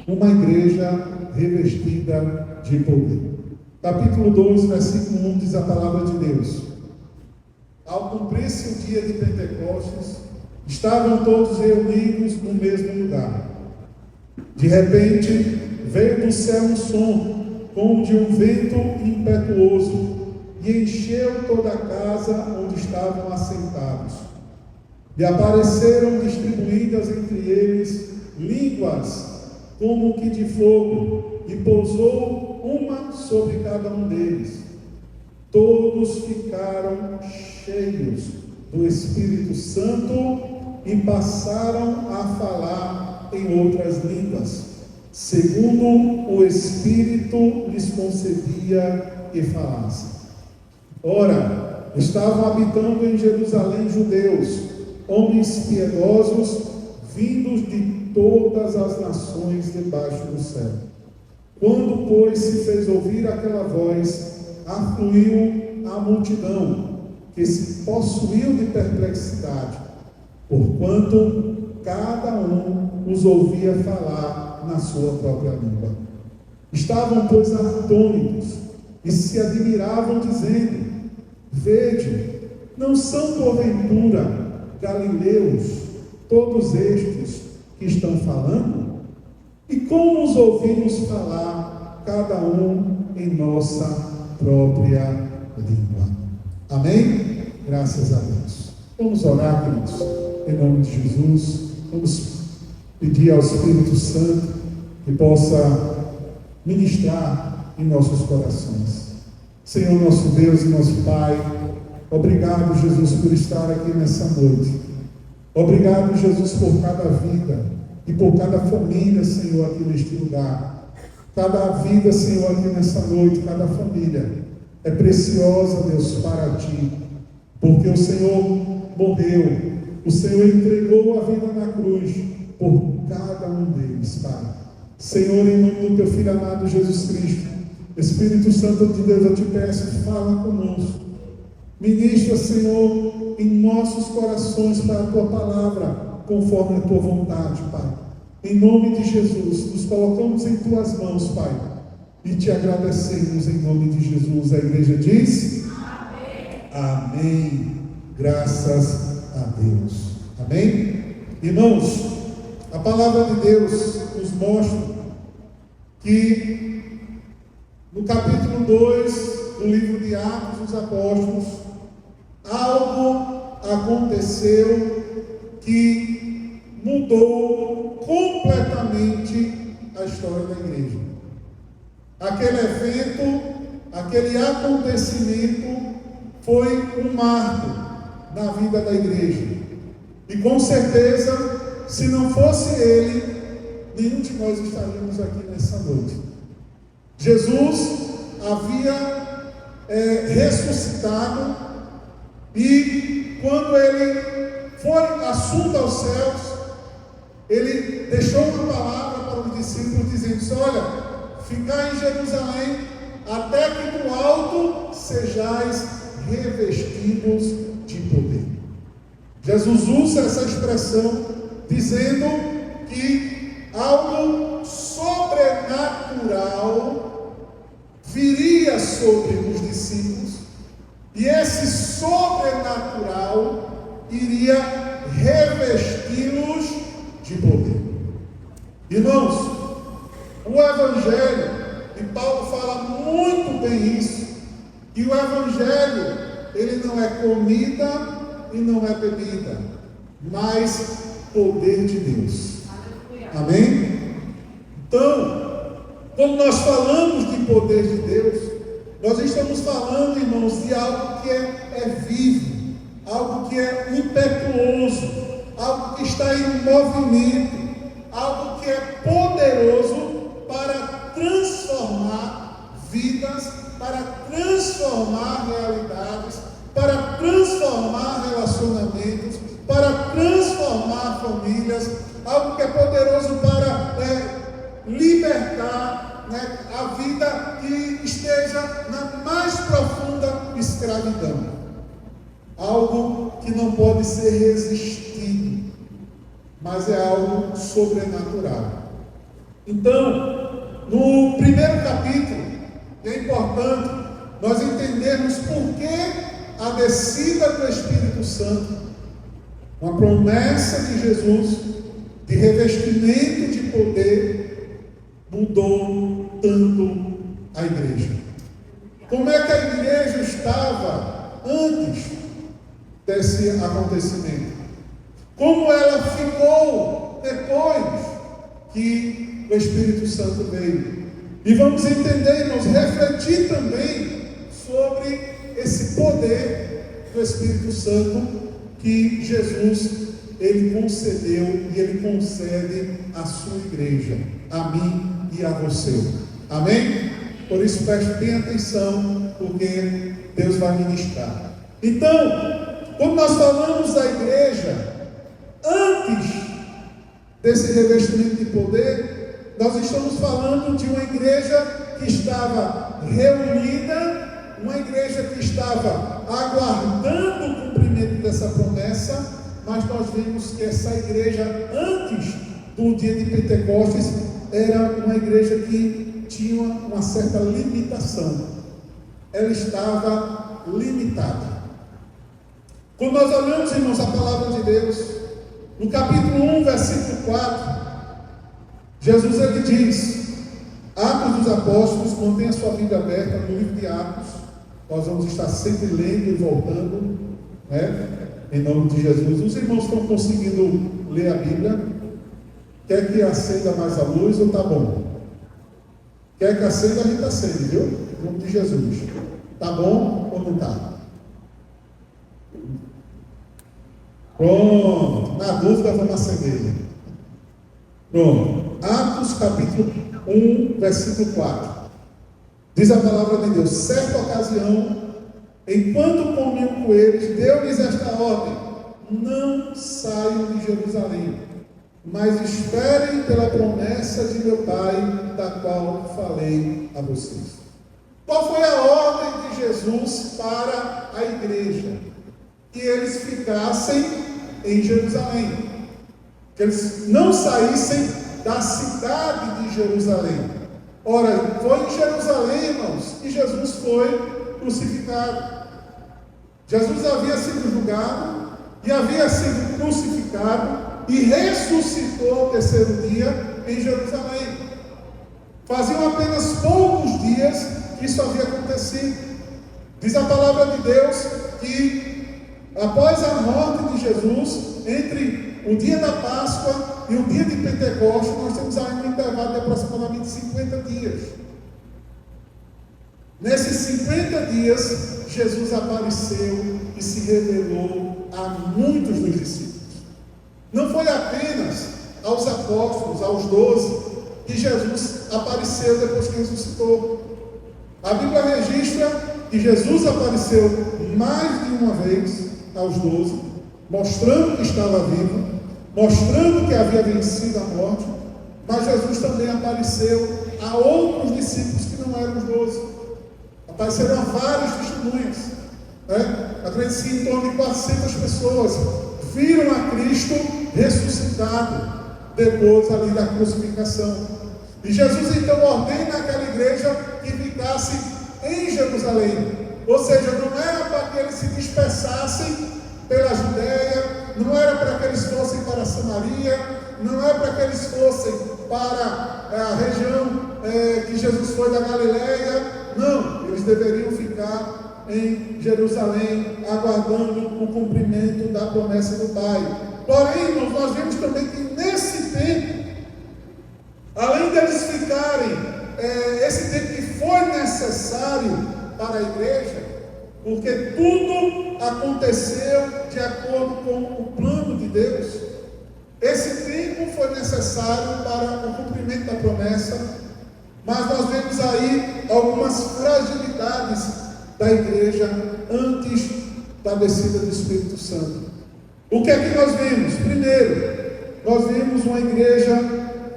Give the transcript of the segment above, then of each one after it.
uma igreja revestida de poder. Capítulo 2, versículo 1 diz a palavra de Deus: Ao cumprir-se o dia de Pentecostes, estavam todos reunidos no mesmo lugar. De repente, veio do céu um som, como de um vento impetuoso, e encheu toda a casa onde estavam assentados. E apareceram distribuídas entre eles línguas como que de fogo, e pousou uma sobre cada um deles. Todos ficaram cheios do Espírito Santo e passaram a falar em outras línguas, segundo o Espírito lhes concedia que falassem. Ora, estavam habitando em Jerusalém judeus, homens piedosos, vindos de todas as nações debaixo do céu. Quando, pois, se fez ouvir aquela voz, afluiu a multidão, que se possuiu de perplexidade, porquanto cada um os ouvia falar na sua própria língua. Estavam, pois, atônitos, e se admiravam, dizendo: Vede, não são porventura galileus todos estes que estão falando? E como os ouvimos falar, cada um em nossa própria língua. Amém? Graças a Deus. Vamos orar, queridos, em nome de Jesus. Vamos pedir ao Espírito Santo que possa ministrar em nossos corações. Senhor, nosso Deus e nosso Pai, obrigado, Jesus, por estar aqui nessa noite. Obrigado, Jesus, por cada vida e por cada família, Senhor, aqui neste lugar. Cada vida, Senhor, aqui nessa noite, cada família é preciosa, Deus, para Ti, porque o Senhor morreu, o Senhor entregou a vida na cruz por cada um deles, Pai. Senhor, em nome do Teu Filho amado Jesus Cristo, Espírito Santo de Deus, eu Te peço, fala conosco. Ministra, Senhor, em nossos corações para a Tua palavra, conforme a Tua vontade, Pai. Em nome de Jesus, nos colocamos em Tuas mãos, Pai, e Te agradecemos em nome de Jesus. A igreja diz: Amém. Amém. Graças a Deus. Amém? Irmãos, a palavra de Deus nos mostra que no capítulo 2 do livro de Atos dos Apóstolos, algo aconteceu que mudou completamente a história da igreja. Aquele evento, aquele acontecimento foi um marco na vida da igreja. E com certeza, se não fosse ele, nenhum de nós estaríamos aqui nessa noite. Jesus havia ressuscitado, e quando ele foi assunto aos céus, ele deixou uma palavra para os discípulos, dizendo: olha, ficai em Jerusalém, até que no alto sejais revestidos de poder. Jesus usa essa expressão, dizendo que algo sobrenatural viria sobre os discípulos, e esse sobrenatural iria revesti-los de poder. Irmãos, o Evangelho, e Paulo fala muito bem isso, que o Evangelho, ele não é comida e não é bebida, mas poder de Deus. Amém? Então, quando nós falamos de poder de Deus, nós estamos falando, irmãos, de algo que é vivo, algo que é impetuoso, algo que está em movimento, algo que é poderoso para transformar vidas, para transformar realidades, para transformar relacionamentos, para transformar famílias, algo que é poderoso para libertar a vida que esteja na mais profunda escravidão. Algo que não pode ser resistido, mas é algo sobrenatural. Então, no primeiro capítulo, é importante nós entendermos por que a descida do Espírito Santo, uma promessa de Jesus, de revestimento de poder, mudou tanto a igreja. Como é que a igreja estava antes desse acontecimento? Como ela ficou depois que o Espírito Santo veio? E vamos entender, irmãos, refletir também sobre esse poder do Espírito Santo que Jesus, ele concedeu e ele concede à sua igreja, a mim e a você. Amém? Por isso preste bem atenção, porque Deus vai ministrar. Então, quando nós falamos da igreja, antes desse revestimento de poder, nós estamos falando de uma igreja que estava reunida, uma igreja que estava aguardando o cumprimento dessa promessa, mas nós vemos que essa igreja, antes do dia de Pentecostes, era uma igreja que tinha uma certa limitação. Ela estava limitada. Quando nós olhamos, irmãos, a palavra de Deus, no capítulo 1, versículo 4, Jesus ele diz, Atos dos Apóstolos, mantenha sua Bíblia aberta no livro de Atos, nós vamos estar sempre lendo e voltando, né? Em nome de Jesus. Os irmãos estão conseguindo ler a Bíblia? Quer que acenda mais a luz ou está bom? Quer que acenda, a gente acende, viu? Em nome de Jesus. Está bom ou não está? Pronto. Na dúvida, vamos acender. Pronto. Atos capítulo 1, versículo 4. Diz a palavra de Deus: certa ocasião, enquanto comiam com eles, deu-lhes esta ordem: não saiam de Jerusalém, mas esperem pela promessa de meu Pai, da qual falei a vocês. Qual foi a ordem de Jesus para a igreja? Que eles ficassem em Jerusalém, que eles não saíssem da cidade de Jerusalém. Ora, foi em Jerusalém, irmãos, que Jesus foi crucificado. Jesus havia sido julgado e havia sido crucificado e ressuscitou ao terceiro dia em Jerusalém. Faziam apenas poucos dias que isso havia acontecido. Diz a palavra de Deus que após a morte de Jesus, entre o dia da Páscoa e o dia de Pentecostes, nós temos ainda um intervalo de aproximadamente 50 dias. Nesses 50 dias, Jesus apareceu e se revelou a muitos dos discípulos. Não foi apenas aos apóstolos, aos 12, que Jesus apareceu depois que ressuscitou. A Bíblia registra que Jesus apareceu mais de uma vez aos 12, mostrando que estava vivo, mostrando que havia vencido a morte, mas Jesus também apareceu a outros discípulos que não eram os 12. Apareceram a vários testemunhas, né? Acredito que em torno de 400 pessoas viram a Cristo ressuscitado depois ali da crucificação. E Jesus então ordena àquela igreja que ficasse em Jerusalém. Ou seja, não era para que eles se dispersassem pela Judéia, não era para que eles fossem para Samaria, não era para que eles fossem para a região que Jesus foi da Galileia. Não, eles deveriam ficar em Jerusalém, aguardando o cumprimento da promessa do Pai. Porém, irmãos, nós vemos também que nesse tempo, além deles ficarem, esse tempo que foi necessário para a igreja, porque tudo aconteceu de acordo com o plano de Deus, esse tempo foi necessário para o cumprimento da promessa, mas nós vemos aí algumas fragilidades da igreja antes da descida do Espírito Santo. O que é que nós vemos? Primeiro, nós vemos uma igreja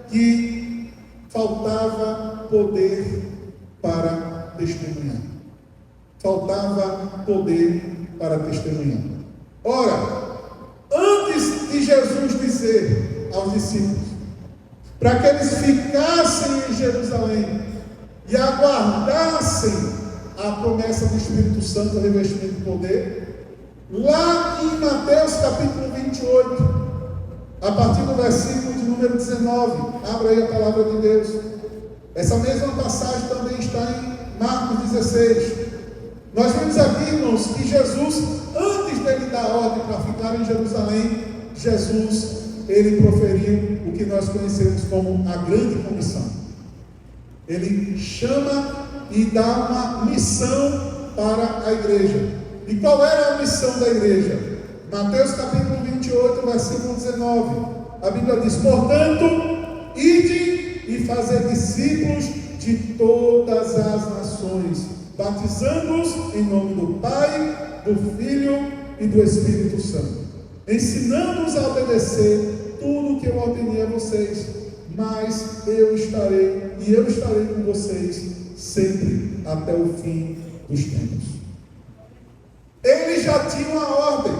que faltava poder para testemunhar. Faltava poder para testemunhar. Ora, antes de Jesus dizer aos discípulos: para que eles ficassem em Jerusalém e aguardassem a promessa do Espírito Santo, o revestimento de poder. Lá em Mateus capítulo 28, a partir do versículo de número 19, abra aí a palavra de Deus. Essa mesma passagem também está em Marcos 16. Nós vemos aqui, irmãos, que Jesus, antes dele dar ordem para ficar em Jerusalém, Jesus, ele proferiu o que nós conhecemos como a grande comissão. Ele chama e dá uma missão para a igreja. E qual era a missão da igreja? Mateus capítulo 28, versículo 19. A Bíblia diz: portanto, ide e fazer discípulos de todas as nações, batizando-os em nome do Pai, do Filho e do Espírito Santo, ensinando-os a obedecer tudo o que eu ordenei a vocês, mas eu estarei com vocês sempre até o fim dos tempos. Eles já tinham a ordem,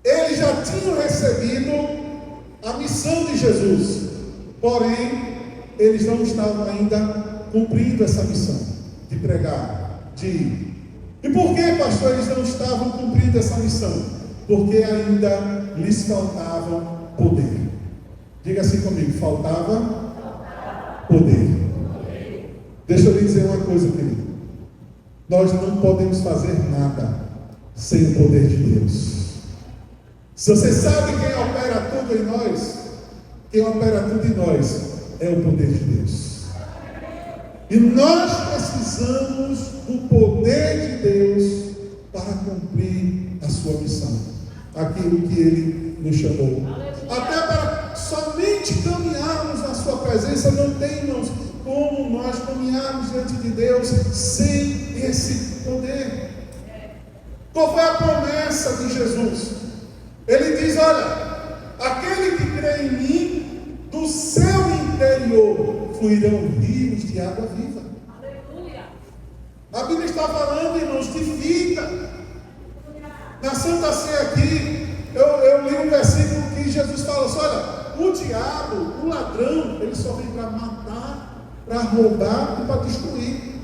eles já tinham recebido a missão de Jesus, porém eles não estavam ainda cumprindo essa missão de pregar, de ir. E por que, pastor, eles não estavam cumprindo essa missão? Porque ainda lhes faltava poder. Diga assim comigo: faltava poder. Deixa eu lhe dizer uma coisa, querido. Nós não podemos fazer nada sem o poder de Deus. Se você sabe quem opera tudo em nós, quem opera tudo em nós é o poder de Deus. E nós precisamos do poder de Deus para cumprir a sua missão, aquilo que Ele nos chamou. Até para somente caminharmos na sua presença, não tem, irmãos, como nós caminharmos diante de Deus sem esse poder. Qual foi a promessa de Jesus? Ele diz: olha, aquele que crê em mim, do seu interior fluirão rios de água viva. Aleluia. A Bíblia está falando, irmãos, de vida. Na Santa Ceia aqui, eu li um versículo que Jesus fala assim: olha, o diabo, o ladrão, ele só vem para matar, para roubar e para destruir.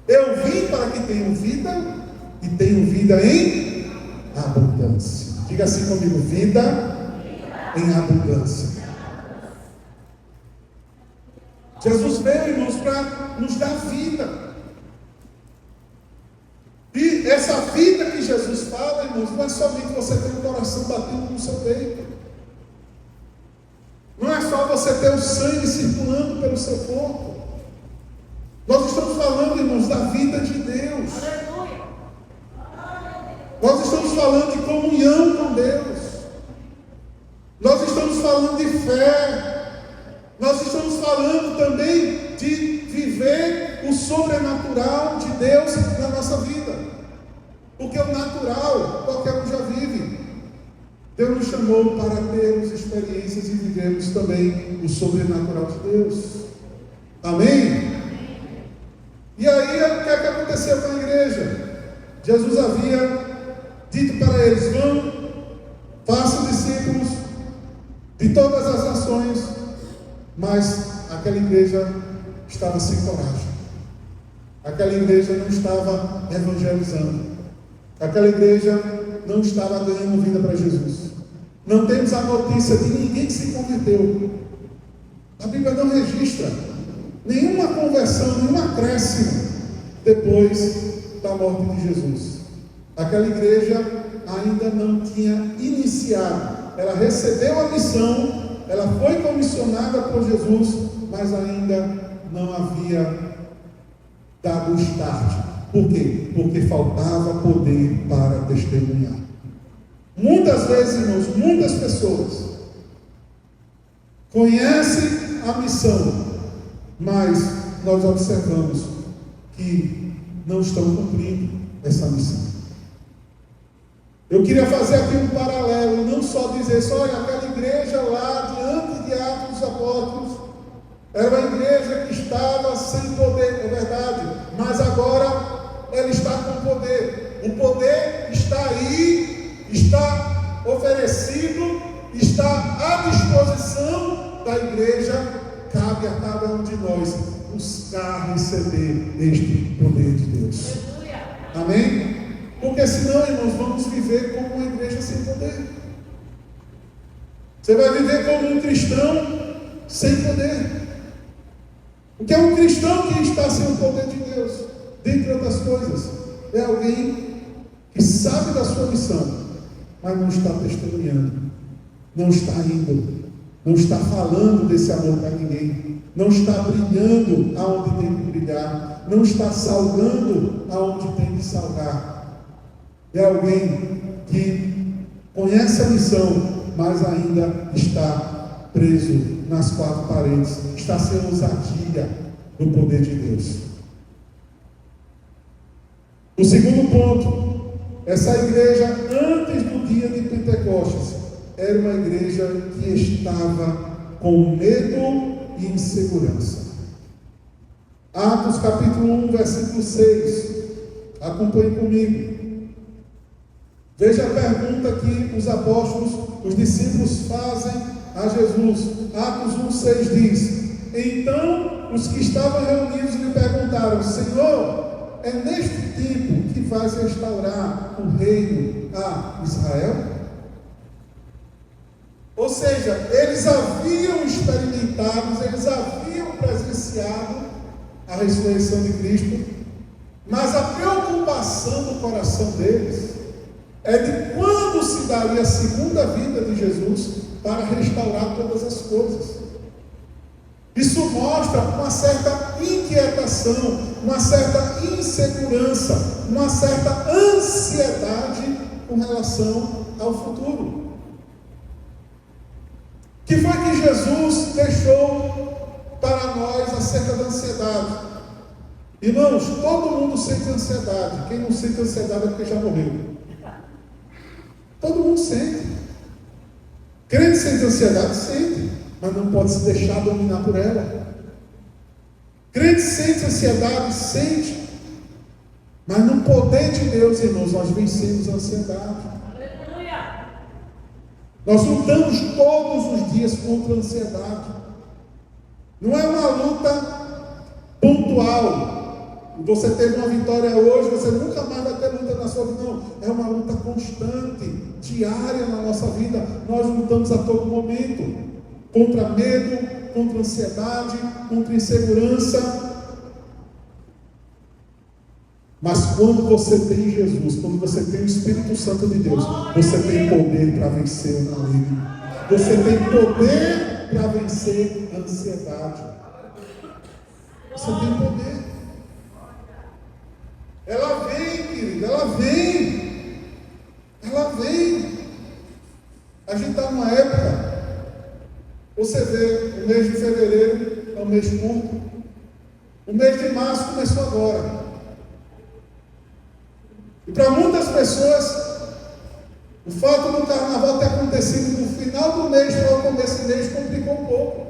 Eu vim para que tenham vida e tenham vida em abundância. Diga assim comigo: vida em abundância. Jesus veio, irmãos, para nos dar vida. E essa vida que Jesus fala, irmãos, não é somente você ter o coração batendo no seu peito. Não é só você ter o sangue circulando pelo seu corpo. Nós estamos falando, irmãos, da vida de Deus. Nós estamos falando de comunhão com Deus. Nós estamos falando de fé. Nós estamos falando também de viver o sobrenatural de Deus na nossa vida. Porque o natural, qualquer um já vive. Deus nos chamou para termos experiências e vivermos também o sobrenatural de Deus. Amém? E aí, o que é que aconteceu com a igreja? Jesus havia dito para eles: vão, façam discípulos de todas as nações. Mas aquela igreja estava sem coragem. Aquela igreja não estava evangelizando. Aquela igreja não estava ganhando vida para Jesus. Não temos a notícia de ninguém que se converteu. A Bíblia não registra nenhuma conversão, nenhum acréscimo depois da morte de Jesus. Aquela igreja ainda não tinha iniciado. Ela recebeu a missão, ela foi comissionada por Jesus, mas ainda não havia dado o start. Por quê? Porque faltava poder para testemunhar. Muitas vezes, irmãos, muitas pessoas conhecem a missão, mas nós observamos que não estão cumprindo essa missão. Eu queria fazer aqui um paralelo, não só dizer só, olha, aquela igreja lá diante de Atos dos Apóstolos era uma igreja que estava sem poder, é verdade, mas agora ela está com poder. O poder está aí, está oferecido, está à disposição igreja, cabe a cada um de nós buscar receber este poder de Deus. Amém? Porque senão, irmãos, vamos viver como uma igreja sem poder. Você vai viver como um cristão sem poder. O que é um cristão que está sem o poder de Deus? Dentre outras coisas, é alguém que sabe da sua missão, mas não está testemunhando, não está indo, não está falando desse amor para ninguém, não está brilhando aonde tem que brilhar, não está salgando aonde tem que salgar. É alguém que conhece a missão, mas ainda está preso nas quatro paredes, está sem ousadia no poder de Deus. O segundo ponto, essa igreja, antes do dia de Pentecostes, era uma igreja que estava com medo e insegurança. Atos capítulo 1, versículo 6. Acompanhe comigo. Veja a pergunta que os apóstolos, os discípulos fazem a Jesus. Atos 1, 6 diz: então os que estavam reunidos lhe perguntaram: Senhor, é neste tempo que vais restaurar o reino a Israel? Ou seja, eles haviam experimentado, eles haviam presenciado a ressurreição de Cristo, mas a preocupação do coração deles é de quando se daria a segunda vinda de Jesus para restaurar todas as coisas. Isso mostra uma certa inquietação, uma certa insegurança, uma certa ansiedade com relação ao futuro. Que foi que Jesus deixou para nós acerca da ansiedade? Irmãos, todo mundo sente ansiedade. Quem não sente ansiedade é porque já morreu. Todo mundo sente. Crente sente ansiedade? Sente, mas não pode se deixar dominar por ela. Crente sente ansiedade? Sente, mas no poder de Deus, irmãos, nós vencemos a ansiedade. Nós lutamos todos os dias contra a ansiedade. Não é uma luta pontual. Você teve uma vitória hoje, você nunca mais vai ter luta na sua vida. Não, é uma luta constante, diária na nossa vida. Nós lutamos a todo momento contra medo, contra ansiedade, contra insegurança. Mas quando você tem Jesus, quando você tem o Espírito Santo de Deus, você tem poder para vencer o maligno. Você tem poder para vencer a ansiedade. Você tem poder. Ela vem, querido, ela vem. Ela vem. A gente está numa época, você vê, o mês de fevereiro é um mês curto. O mês de março começou agora. E para muitas pessoas, o fato do carnaval ter acontecido no final do mês para o começo do mês complicou um pouco.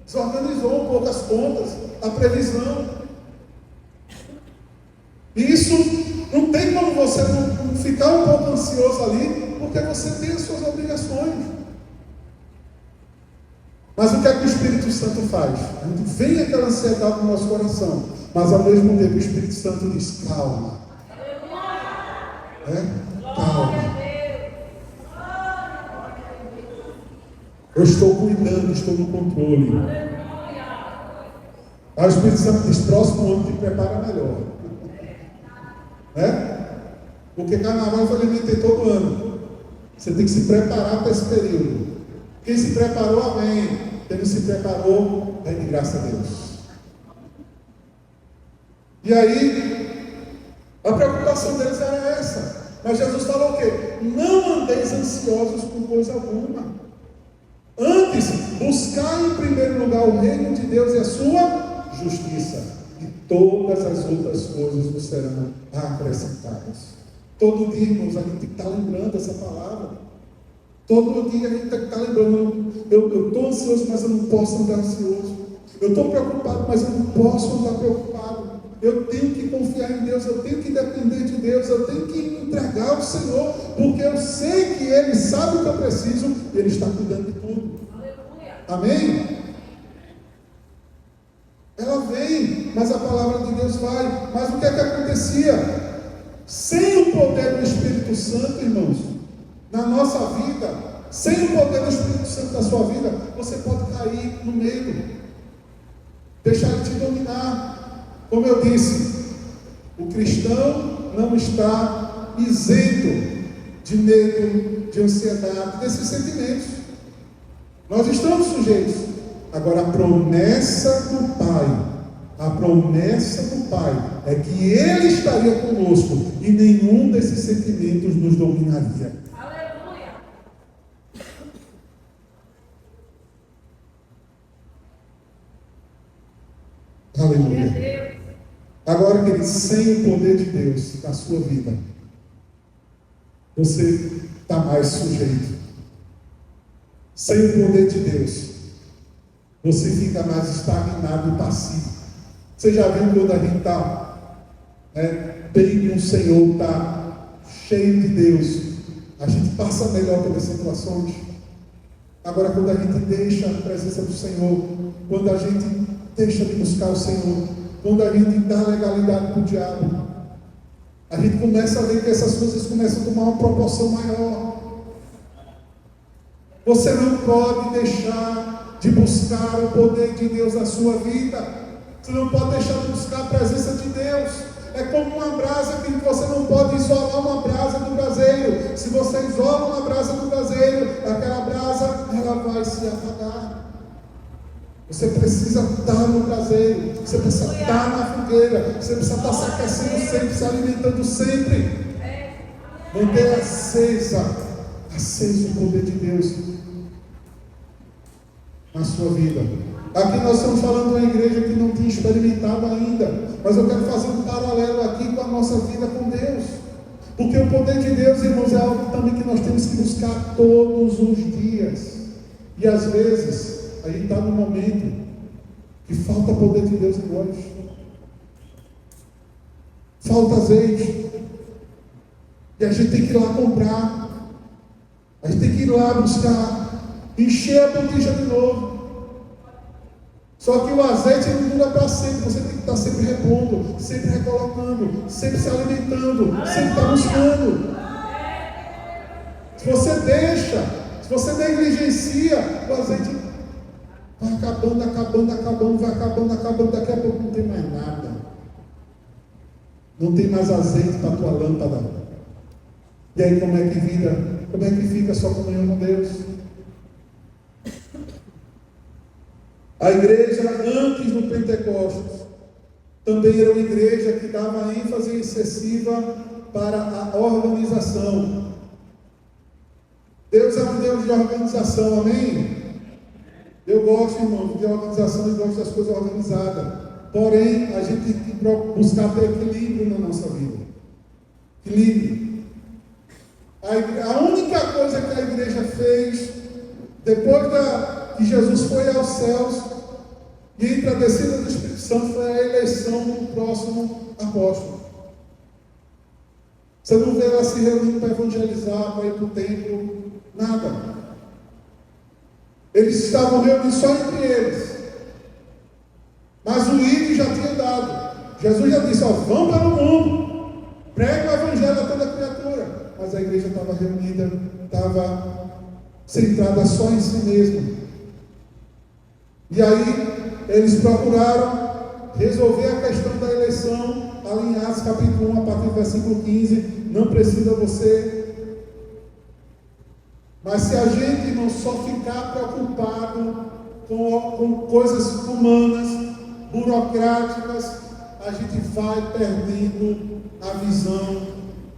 Desorganizou um pouco as contas, a previsão. E isso não tem como você não ficar um pouco ansioso ali, porque você tem as suas obrigações. Mas o que é que o Espírito Santo faz? A gente vem aquela ansiedade no nosso coração, mas ao mesmo tempo o Espírito Santo diz: calma. Calma. Eu estou cuidando, estou no controle. Aí o Espírito Santo diz: próximo ano te prepara melhor. Porque carnaval infelizmente tem todo ano. Você tem que se preparar para esse período. Quem se preparou, amém. Quem não se preparou, é de graça a Deus. E aí, a preocupação deles era essa. Mas Jesus falou o quê? Não andeis ansiosos por coisa alguma. Antes, buscar em primeiro lugar o reino de Deus e a sua justiça. E todas as outras coisas vos serão acrescentadas. Todo dia, irmãos, a gente tem que estar lembrando essa palavra. Todo dia a gente tem que estar lembrando. Eu estou ansioso, mas eu não posso andar ansioso. Eu estou preocupado, mas eu não posso andar preocupado. Eu tenho que confiar em Deus, eu tenho que depender de Deus, eu tenho que me entregar ao Senhor, porque eu sei que Ele sabe o que eu preciso e Ele está cuidando de tudo. Aleluia. Amém? Ela vem, mas a palavra de Deus vai. Mas o que é que acontecia? Sem o poder do Espírito Santo, irmãos, na nossa vida, sem o poder do Espírito Santo na sua vida, você pode cair no medo, deixar ele te dominar. Como eu disse, o cristão não está isento de medo, de ansiedade, desses sentimentos. Nós estamos sujeitos. Agora, a promessa do Pai é que Ele estaria conosco e nenhum desses sentimentos nos dominaria. Aleluia! Aleluia. Agora, querido, sem o poder de Deus na sua vida, você está mais sujeito. Sem o poder de Deus, você fica mais estagnado e passivo. Você já viu quando a gente está bem com o Senhor, está cheio de Deus, a gente passa melhor pelas situações. Agora, quando a gente deixa a presença do Senhor, quando a gente deixa de buscar o Senhor, quando a gente dá legalidade para o diabo, a gente começa a ver que essas coisas começam a tomar uma proporção maior. Você não pode deixar de buscar o poder de Deus na sua vida. Você não pode deixar de buscar a presença de Deus. É como uma brasa que você não pode isolar uma brasa do braseiro. Se você isola uma brasa do braseiro, aquela brasa ela vai se apagar. Você precisa estar no braseiro, você precisa estar na fogueira, você precisa estar se aquecendo sempre, se alimentando sempre. Manter aceso o poder de Deus na sua vida. Aqui nós estamos falando de uma igreja que não tinha experimentado ainda, mas eu quero fazer um paralelo aqui com a nossa vida com Deus, porque o poder de Deus, irmãos, é algo também que nós temos que buscar todos os dias. E às vezes a gente está num momento que falta poder de Deus em nós, falta azeite, e a gente tem que ir lá comprar, a gente tem que ir lá buscar, encher a botija de novo. Só que o azeite não dura para sempre. Você tem que estar sempre repondo, sempre recolocando, sempre se alimentando, sempre estar buscando. Se você deixa, se você negligencia, o azeite vai acabando, vai acabando, daqui a pouco não tem mais nada. Não tem mais azeite para a tua lâmpada. E aí como é que fica a sua comunhão com Deus? A igreja antes do Pentecostes também era uma igreja que dava ênfase excessiva para a organização. Deus é um Deus de organização, amém? Eu gosto, irmão, de organização e gosto das coisas organizadas. Porém, a gente tem que buscar ter equilíbrio na nossa vida. Equilíbrio. A única coisa que a igreja fez, depois que Jesus foi aos céus, e entre a descida do Espírito Santo, foi a eleição do próximo apóstolo. Você não vê ela se reunindo para evangelizar, para ir para o templo, nada. Eles estavam reunidos só entre eles. Mas o ídolo já tinha dado. Jesus já disse, vão para o mundo, pregue o evangelho a toda criatura. Mas a igreja estava reunida, estava centrada só em si mesma. E aí, eles procuraram resolver a questão da eleição, ali em Atos capítulo 1, a partir do versículo 15, não precisa você. Mas se a gente não só ficar preocupado com coisas humanas, burocráticas, a gente vai perdendo a visão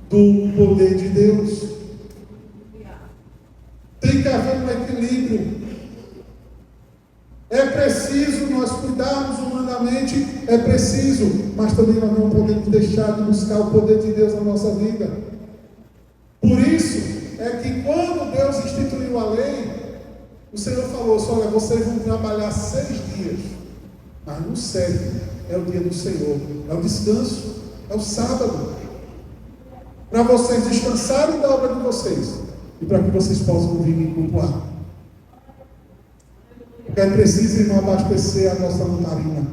do poder de Deus. Tem que haver um equilíbrio. É preciso nós cuidarmos humanamente, é preciso, mas também nós não podemos deixar de buscar o poder de Deus na nossa vida. Por isso é que quando Deus instituiu a lei, o Senhor falou assim, olha, vocês vão trabalhar 6 dias, mas no 7 é o dia do Senhor, é o descanso, é o sábado, para vocês descansarem da obra de vocês, e para que vocês possam vir me cultuar. É preciso, irmão, abastecer a nossa lamparina.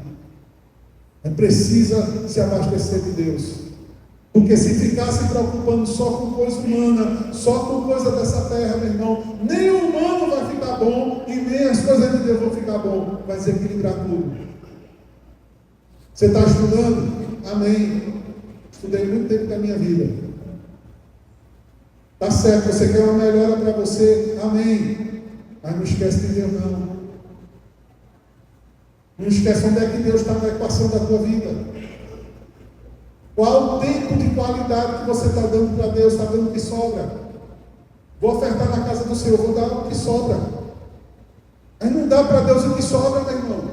Precisa se abastecer de Deus. Porque se ficar se preocupando só com coisa humana, só com coisa dessa terra, meu irmão, nem o humano vai ficar bom e nem as coisas de Deus vão ficar bom. Vai desequilibrar tudo. Você está estudando? Amém. Estudei muito tempo da minha vida. Tá certo, você quer uma melhora para você? Amém. Mas não esquece de Deus, não. Não esquece onde é que Deus está na equação da tua vida. Qual o tempo de qualidade que você está dando para Deus? Está dando o que sobra? Vou ofertar na casa do Senhor, vou dar o que sobra. Aí não dá para Deus o que sobra, meu irmão.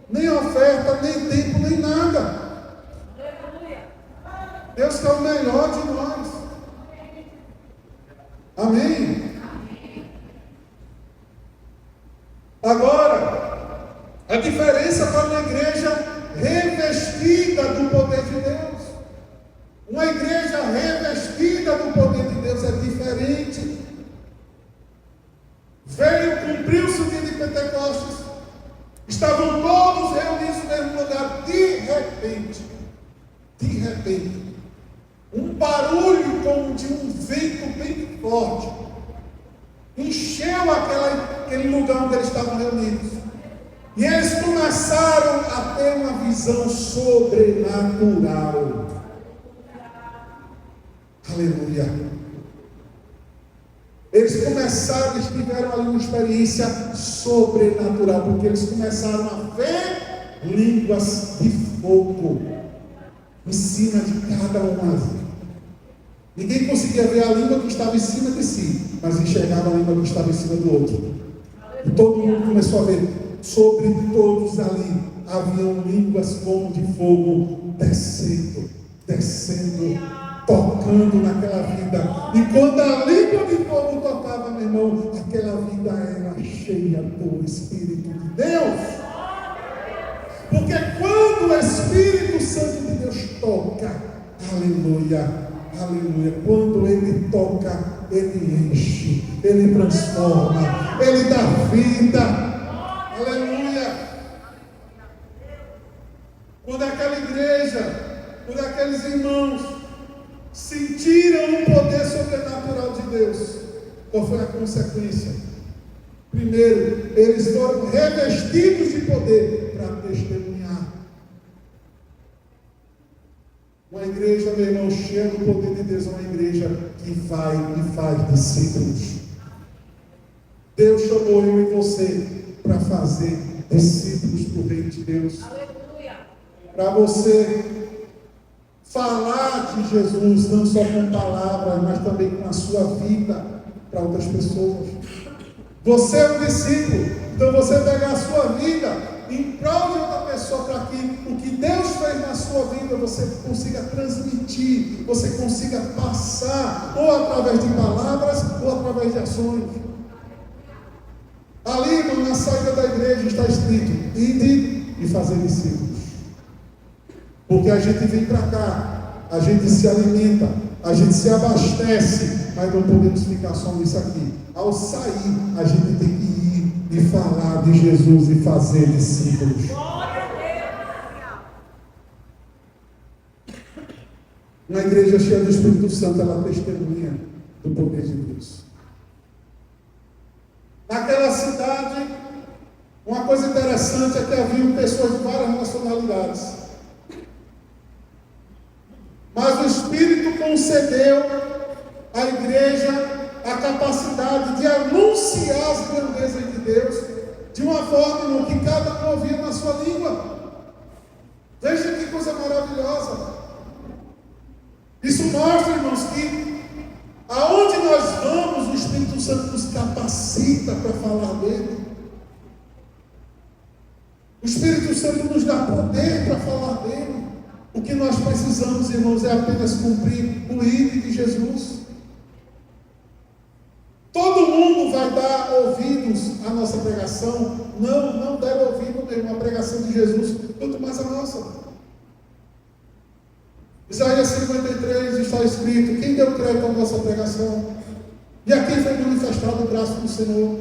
Nem oferta, nem tempo, nem nada. Deus quer o melhor de nós. Amém? Agora, a diferença para uma igreja revestida do poder de Deus. Uma igreja revestida do poder de Deus é diferente. Cumpriu-se o dia de Pentecostes. Estavam todos reunidos no mesmo lugar. De repente, um barulho como de um vento bem forte encheu aquele lugar onde eles estavam reunidos. E eles começaram a ter uma visão sobrenatural. Aleluia. Eles tiveram ali uma experiência sobrenatural, porque eles começaram a ver línguas de fogo em cima de cada uma. Ninguém conseguia ver a língua que estava em cima de si, mas enxergava a língua que estava em cima do outro. E todo mundo começou a ver. Sobre todos ali haviam línguas como de fogo descendo, tocando naquela vida. E quando a língua de fogo tocava, meu irmão, aquela vida era cheia do Espírito de Deus. Porque quando o Espírito Santo de Deus toca, aleluia, quando Ele toca, Ele enche, Ele transforma, Ele dá vida. Aleluia! Quando aquela igreja, quando aqueles irmãos sentiram o poder sobrenatural de Deus, qual foi a consequência? Primeiro, eles foram revestidos de poder para testemunhar. Uma igreja, meu irmão, cheia do poder de Deus, é uma igreja que vai e faz discípulos. Deus chamou eu e você para fazer discípulos para o reino de Deus. Aleluia. Para você falar de Jesus, não só com palavras, mas também com a sua vida para outras pessoas. Você é um discípulo, então você pegar a sua vida em prol de outra pessoa, para que o que Deus fez na sua vida você consiga transmitir, você consiga passar, ou através de palavras, ou através de ações. Ali, irmão, na saída da igreja está escrito: ide e fazer discípulos. Porque a gente vem para cá, a gente se alimenta, a gente se abastece, mas não podemos ficar só nisso aqui. Ao sair, a gente tem que ir e falar de Jesus e fazer discípulos. Uma igreja cheia do Espírito Santo, ela testemunha do poder de Deus. Naquela cidade, uma coisa interessante é que haviam pessoas de várias nacionalidades. Mas o Espírito concedeu à igreja a capacidade de anunciar as grandezas de Deus de uma forma, irmão, que cada um ouvia na sua língua. Veja que coisa maravilhosa. Isso mostra, irmãos, que aonde nós vamos, o Espírito Santo nos capacita para falar dele. O Espírito Santo nos dá poder para falar dele. O que nós precisamos, irmãos, é apenas cumprir o ID de Jesus. Todo mundo vai dar ouvidos à nossa pregação? Não deve ouvido mesmo a pregação de Jesus, quanto mais a nossa. Isaías 53 está escrito: quem deu crédito à nossa pregação? E a quem foi manifestado o braço do Senhor?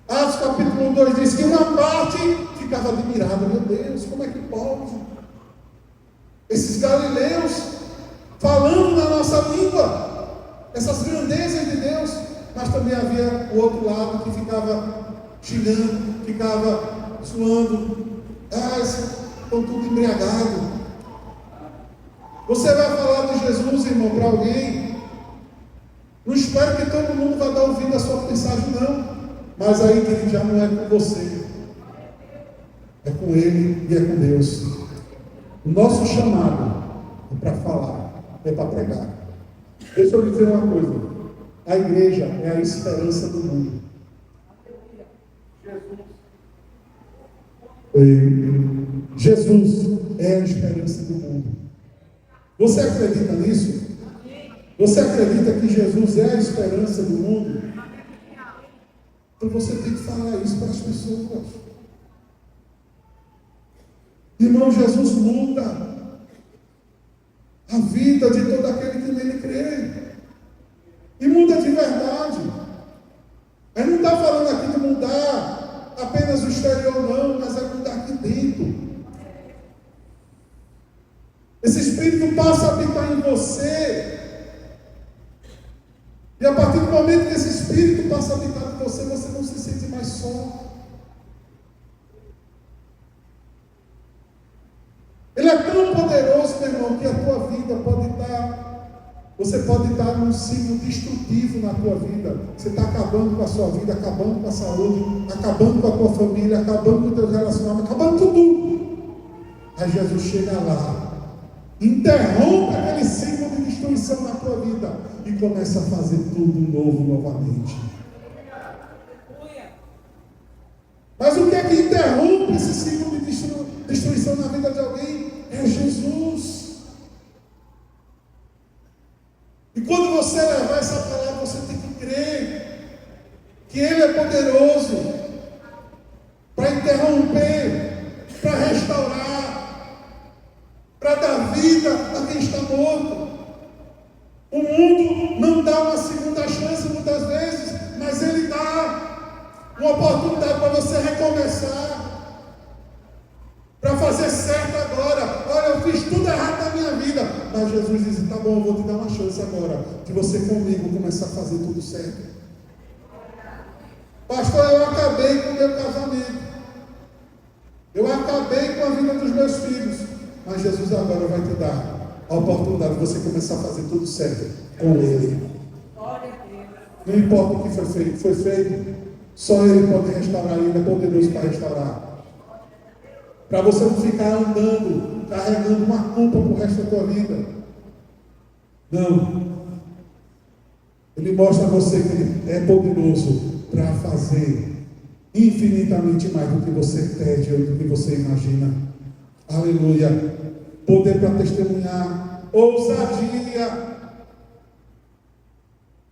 Atos capítulo 2 diz que uma parte ficava admirado. Meu Deus, como é que pode? Esses galileus falando na nossa língua, essas grandezas de Deus. Mas também havia o outro lado que ficava xingando, ficava suando. Estão tudo embriagados. Você vai falar de Jesus, irmão, para alguém. Não espero que todo mundo vá dar ouvido à sua mensagem, não. Mas aí que ele já não é com você. É com Ele e é com Deus. O nosso chamado é para falar, é para pregar. Deixa eu dizer uma coisa. A igreja é a esperança do mundo. Jesus é a esperança do mundo. Você acredita nisso? Você acredita que Jesus é a esperança do mundo? Então você tem que falar isso para as pessoas. Irmão, Jesus muda a vida de todo aquele que nele crê. E muda de verdade. Ele não está falando aqui de mudar apenas o exterior, não, mas é mudar aqui dentro. Esse Espírito passa a habitar em você. E a partir do momento que esse Espírito passa a habitar em você, você não se sente mais só. Ele é tão poderoso, meu irmão, que a tua vida pode estar, você pode estar num ciclo destrutivo na tua vida. Você está acabando com a sua vida, acabando com a saúde, acabando com a tua família, acabando com o teu relacionamento, acabando com tudo. Aí Jesus chega lá, interrompe aquele ciclo de destruição na tua vida e começa a fazer tudo novo novamente. Mas o que é que interrompe esse ciclo de destruição na vida de alguém? É Jesus. E quando você levar essa palavra, você tem que crer que Ele é poderoso para interromper, para restaurar, para dar vida a quem está morto. O mundo não dá uma segunda chance muitas vezes, mas Ele dá uma oportunidade para você recomeçar, para fazer certo agora. Olha, eu fiz tudo errado na minha vida, mas Jesus disse, tá bom, eu vou te dar uma chance agora, de você comigo começar a fazer tudo certo. Pastor, eu acabei com o meu casamento, eu acabei com a vida dos meus filhos, mas Jesus agora vai te dar a oportunidade de você começar a fazer tudo certo com Ele. Não importa o que foi feito, só Ele pode restaurar, Ele é poderoso para restaurar. Para você não ficar andando, carregando uma culpa para o resto da tua vida. Não. Ele mostra a você que Ele é poderoso para fazer infinitamente mais do que você pede ou do que você imagina. Aleluia. Poder para testemunhar. Ousadia.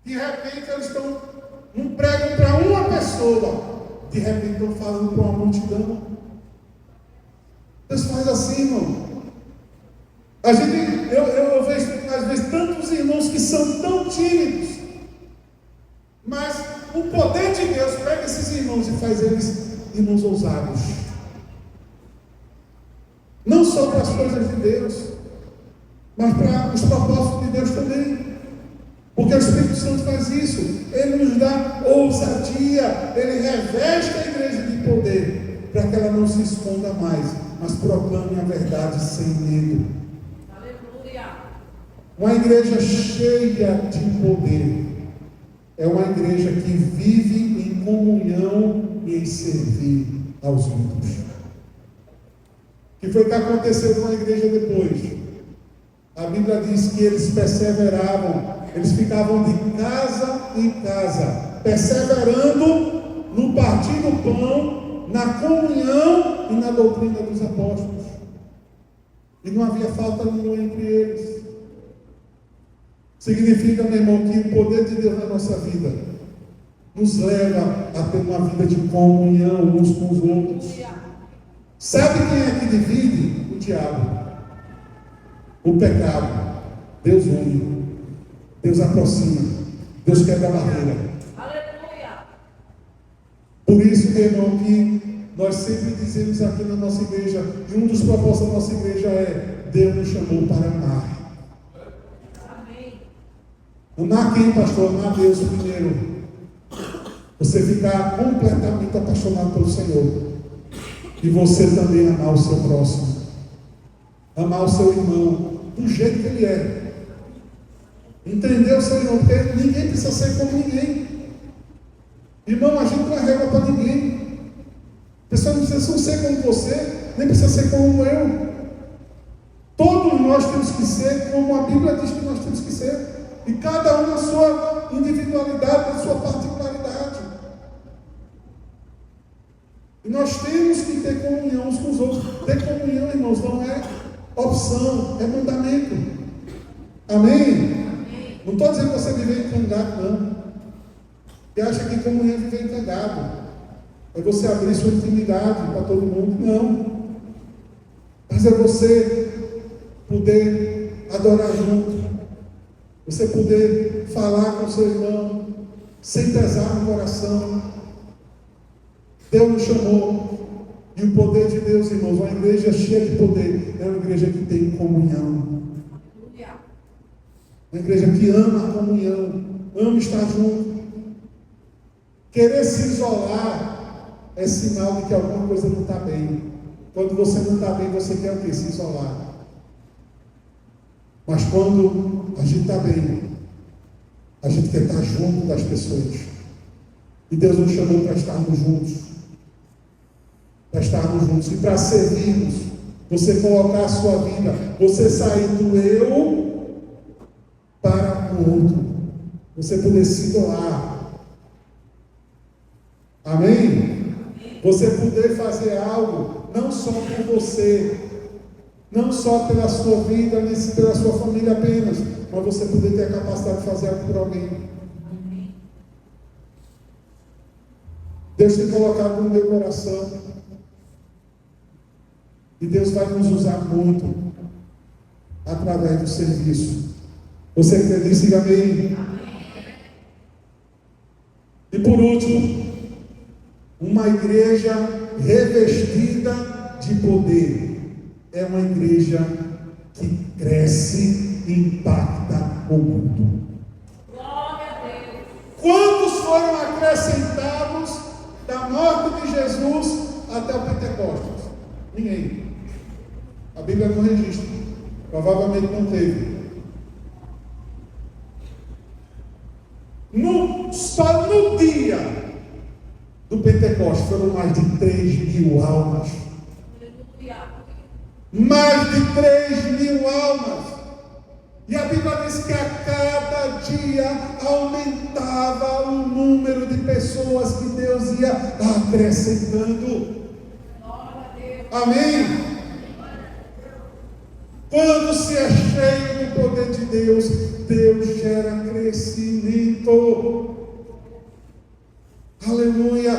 De repente eles não pregam para uma pessoa, de repente estão falando para uma multidão. Deus faz assim, irmão. Eu vejo às vezes tantos irmãos que são tão tímidos, mas o poder de Deus pega esses irmãos e faz eles irmãos ousados. Não só para as coisas de Deus, mas para os propósitos de Deus também. Porque o Espírito Santo faz isso. Ele nos dá ousadia. Ele reveste a igreja de poder, para que ela não se esconda mais, mas proclame a verdade sem medo. Aleluia. Uma igreja cheia de poder é uma igreja que vive em comunhão e em servir aos outros. O que foi que aconteceu com a igreja depois? A Bíblia diz que eles perseveravam. Eles ficavam de casa em casa, perseverando no partir do pão, na comunhão e na doutrina dos apóstolos. E não havia falta nenhuma entre eles. Significa, meu irmão, que o poder de Deus na nossa vida nos leva a ter uma vida de comunhão uns com os outros. Sabe quem é que divide? O diabo. O pecado. Deus une. Deus aproxima, Deus quebra a barreira. Aleluia. Por isso, meu irmão, que Nós sempre dizemos aqui na nossa igreja, e um dos propósitos da nossa igreja é: Deus nos chamou para amar. Amém. Amar quem, pastor? Amar Deus primeiro. Você ficar completamente apaixonado pelo Senhor. E você também amar o seu próximo. Amar o seu irmão do jeito que ele é. Entender o seu irmão, porque ninguém precisa ser como ninguém. Irmão, a gente não é regra para ninguém. A pessoa não precisa ser como você, nem precisa ser como eu. Todos nós temos que ser como a Bíblia diz que nós temos que ser. E cada um na sua individualidade, na sua particularidade. E nós temos que ter comunhão uns com os outros. Ter comunhão, irmãos, não é opção, é mandamento. Amém? Não estou dizendo que você viver encangado, não. Você acha que comunhão é viver encangado. É você abrir sua intimidade para todo mundo. Não. Mas é você poder adorar junto. Você poder falar com o seu irmão sem pesar no coração. Deus nos chamou. E o poder de Deus, irmãos, uma igreja cheia de poder é uma igreja que tem comunhão. Uma igreja que ama a comunhão, ama estar junto. Querer se isolar é sinal de que alguma coisa não está bem. Quando você não está bem, você quer o quê? Se isolar. Mas quando a gente está bem, a gente quer estar junto das pessoas. E Deus nos chamou para estarmos juntos. Para estarmos juntos e para servirmos. Você colocar a sua vida, você sair do eu para o outro. Você poder se doar. Amém? Você poder fazer algo, não só por você, não só pela sua vida, nem pela sua família apenas, mas você poder ter a capacidade de fazer algo por alguém. Deus tem colocado no meu coração. E Deus vai nos usar muito através do serviço. Você crê nisso? Diga amém. E por último, uma igreja revestida de poder é uma igreja que cresce e impacta o mundo. Glória a Deus. Quantos foram acrescentados da morte de Jesus até o Pentecostes? Ninguém. A Bíblia não registra. Provavelmente não teve. Só no dia do Pentecostes foram mais de 3.000 almas. Mais de 3.000 almas. E a Bíblia diz que a cada dia aumentava o número de pessoas que Deus ia acrescentando. Amém? Quando se é cheio do poder de Deus, Deus gera crescimento. Aleluia!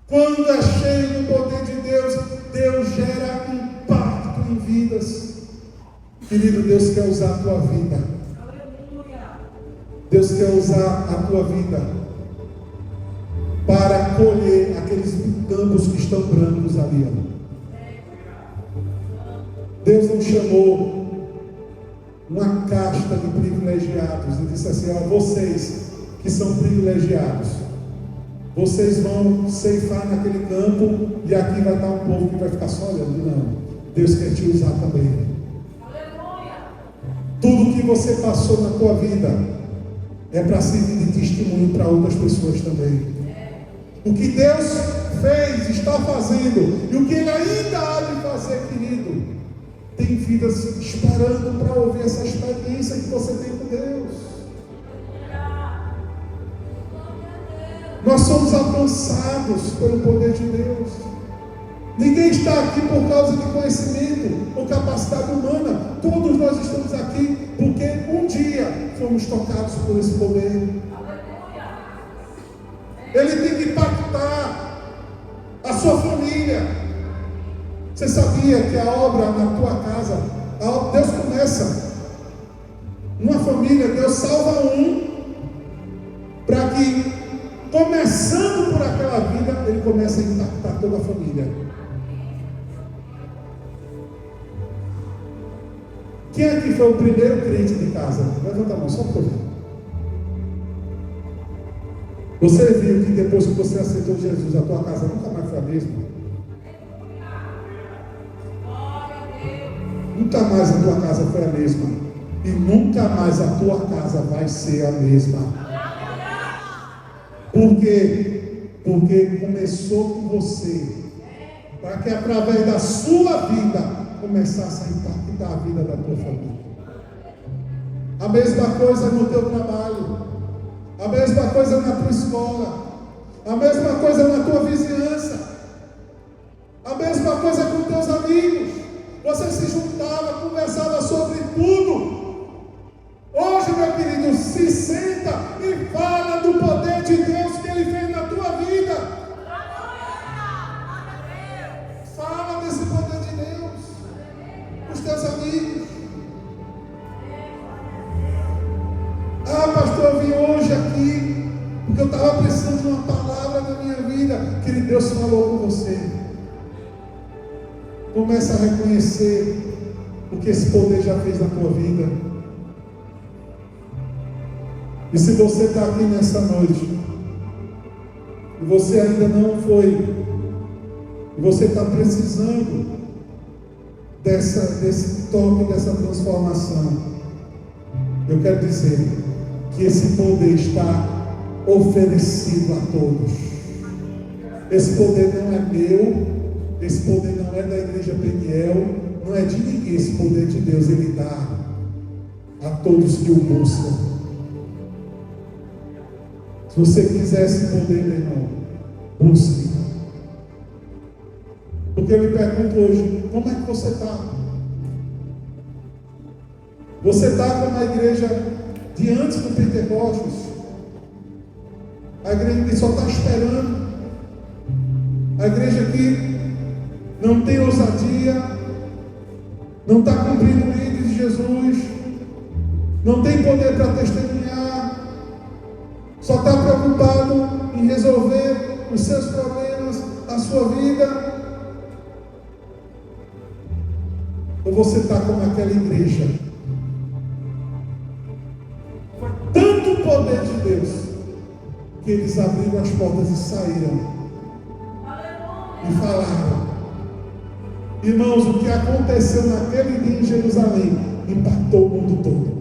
Quando é cheio do poder de Deus, Deus gera impacto em vidas. Querido, Deus quer usar a tua vida. Deus quer usar a tua vida para colher aqueles campos que estão brancos ali. Deus não chamou uma casta de privilegiados e disse assim: ó, vocês que são privilegiados, vocês vão ceifar naquele campo e aqui vai estar um povo que vai ficar só olhando. Não, Deus quer te usar também. Tudo que você passou na tua vida é para servir de testemunho para outras pessoas também. O que Deus fez, está fazendo, e o que Ele ainda há de fazer, querido, tem vidas esperando para ouvir essa experiência que você tem com Deus. Nós somos alcançados pelo poder de Deus. Ninguém está aqui por causa de conhecimento ou capacidade humana. Todos nós estamos aqui porque um dia fomos tocados por esse poder. Ele tem que impactar a sua família. Você sabia que a obra na tua casa, Deus começa numa família, Deus salva um, para que, começando por aquela naquela vida ele começa a impactar toda a família. Quem aqui foi o primeiro crente de casa? Levanta a mão, só para eu ver. Você viu que depois que você aceitou Jesus, a tua casa nunca mais foi a mesma? Nunca mais a tua casa foi a mesma. E nunca mais a tua casa vai ser a mesma. Por quê? Porque começou com você. Para que através da sua vida começasse a impactar a vida da tua família. A mesma coisa no teu trabalho. A mesma coisa na tua escola. A mesma coisa na tua vizinhança. A mesma coisa com teus amigos. Você se juntava, conversava sobre tudo. Hoje, meu querido, se senta e fala do poder de Deus que Ele fez na tua vida. Fala desse poder de Deus com os teus amigos. Ah, pastor, eu vim hoje aqui porque eu estava precisando de uma palavra na minha vida. Querido, Deus falou com você. Começa a reconhecer o que esse poder já fez na tua vida. E se você está aqui nessa noite e você ainda não foi, e você está precisando desse toque, dessa transformação, eu quero dizer que esse poder está oferecido a todos. Esse poder não é meu, esse poder não é da igreja Peniel, não é de ninguém. Esse poder de Deus Ele dá a todos que o buscam. Se você quiser esse poder, meu irmão, busque. Porque eu lhe pergunto hoje, como é que você está? Você está como a igreja de antes do Pentecostes? A igreja que só está esperando. A igreja que não tem ousadia, não está cumprindo o líder de Jesus, não tem poder para testemunhar, só está preocupado em resolver os seus problemas, a sua vida. Ou você está como aquela igreja? Foi tanto o poder de Deus que eles abriram as portas e saíram e falaram. Irmãos, o que aconteceu naquele dia em Jerusalém impactou o mundo todo.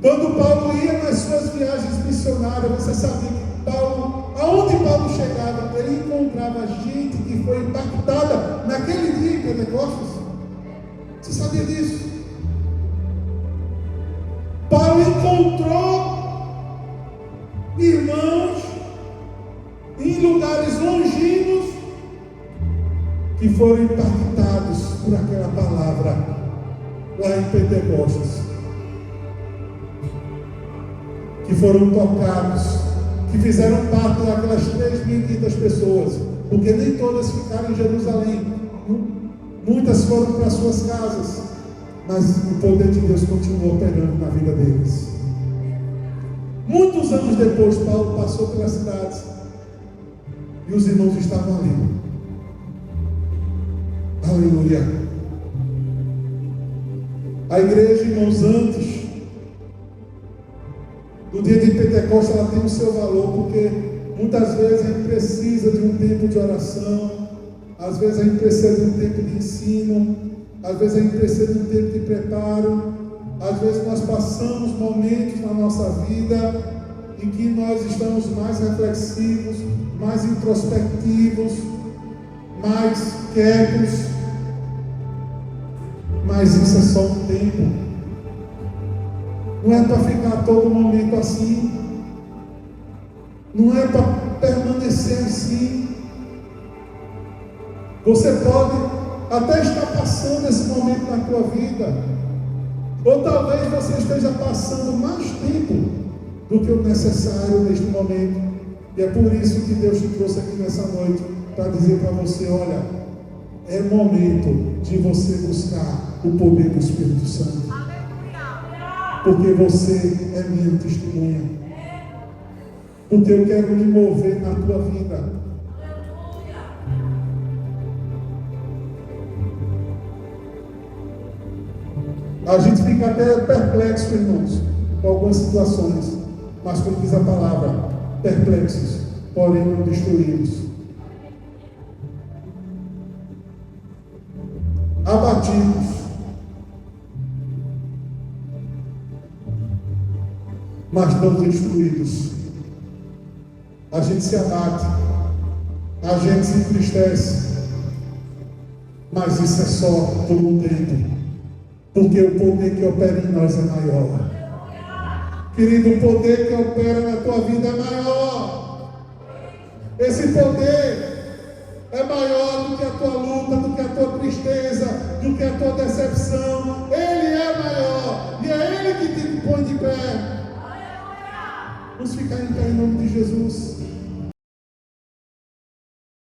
Quando Paulo ia nas suas viagens missionárias, você sabia que Paulo, aonde Paulo chegava, ele encontrava gente que foi impactada naquele dia em Pentecostes. Você sabia disso? Paulo encontrou irmãos em lugares longínquos que foram impactados por aquela palavra lá em Pentecostes, que foram tocados, que fizeram parte daquelas 3.500 pessoas, porque nem todas ficaram em Jerusalém, muitas foram para suas casas, mas o poder de Deus continuou operando na vida deles. Muitos anos depois, Paulo passou pelas cidades e os irmãos estavam ali. Aleluia. A igreja, irmãos, antes do dia de Pentecostes, ela tem o seu valor, porque muitas vezes a gente precisa de um tempo de oração, às vezes a gente precisa de um tempo de ensino, às vezes a gente precisa de um tempo de preparo, às vezes nós passamos momentos na nossa vida em que nós estamos mais reflexivos, mais introspectivos, mais quietos, mas isso é só um tempo. Não é para ficar todo momento assim, não é para permanecer assim. Você pode até estar passando esse momento na tua vida, ou talvez você esteja passando mais tempo do que o necessário neste momento, e é por isso que Deus te trouxe aqui nessa noite, para dizer para você: olha, é momento de você buscar o poder do Espírito Santo, porque você é minha testemunha. porque eu quero me mover na tua vida. A gente fica até perplexo, irmãos, com algumas situações, mas como diz a palavra, perplexos, porém não destruídos. Abatidos, mas não destruídos. A gente se abate, a gente se entristece, mas isso é só por um tempo, porque o poder que opera em nós é maior. Querido, o poder que opera na tua vida é maior. Esse poder é maior do que a tua luta, do que a tua tristeza, do que a tua decepção. Ele é maior e é Ele que te põe de pé. Vamos ficar em pé em nome de Jesus.